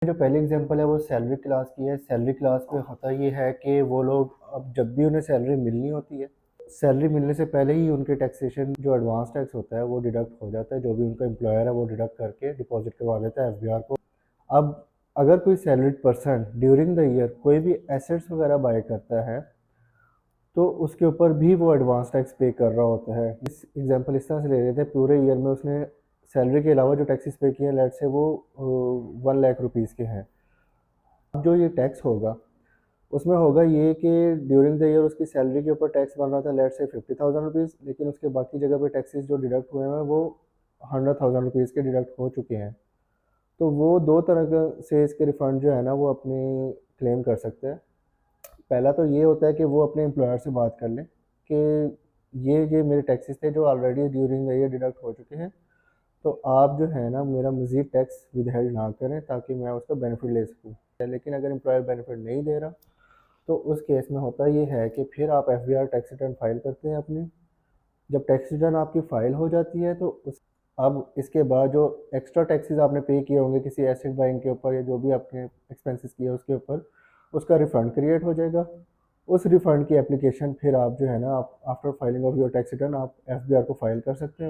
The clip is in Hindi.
जो पहली एग्जांपल है वो सैलरी क्लास की है। सैलरी क्लास में होता ये है कि वो लोग अब जब भी उन्हें सैलरी मिलनी होती है, सैलरी मिलने से पहले ही उनके टैक्सेशन जो एडवांस टैक्स होता है वो डिडक्ट हो जाता है। जो भी उनका एम्प्लॉयर है वो डिडक्ट करके डिपॉजिट करवा देता है एफबीआर को। अब अगर कोई salaried person during the year कोई भी एसेट्स वगैरह बाय करता है तो उसके ऊपर भी वो एडवांस टैक्स पे कर रहा होता है। इस एग्जांपल इस तरह से ले लेते हैं, पूरे ईयर में उसने सैलरी के अलावा जो टैक्सेस पे किए हैं, लेट से वो 1 लाख रुपीज़ के हैं। अब जो ये टैक्स होगा उसमें होगा ये कि ड्यूरिंग द ईयर उसकी सैलरी के ऊपर टैक्स बन रहा था, लेट से 50,000 रुपीज़, लेकिन उसके बाकी जगह पे टैक्सेस जो डिडक्ट हुए हैं वो 100,000 रुपीज़ के डिडक्ट हो चुके हैं। तो वो दो तरह से इसके रिफ़ंड जो है ना वो अपनी क्लेम कर सकते हैं। पहला तो ये होता है कि वो अपने एम्प्लॉयर से बात कर लें कि ये मेरे टैक्सेस थे जो already during the year deduct हो चुके हैं, तो आप जो है ना मेरा मज़ीद टैक्स विदहेल्ड ना करें ताकि मैं उसका बेनिफिट ले सकूँ। लेकिन अगर एम्प्लॉयर बेनिफिट नहीं दे रहा तो उस केस में होता ये है कि फिर आप एफबीआर टैक्स रिटर्न फाइल करते हैं अपनी। जब टैक्स रिटर्न आपकी फाइल हो जाती है तो उस अब इसके बाद जो एक्स्ट्रा टैक्सेस आपने पे किए होंगे किसी एसेट बाइंग के ऊपर या जो भी आपने एक्सपेंसेस किए उसके ऊपर, उसका रिफ़ंड क्रिएट हो जाएगा। उस रिफ़ंड की एप्लीकेशन फिर आप जो है ना आप after filing of your tax return आप एफबीआर को फाइल कर सकते हैं।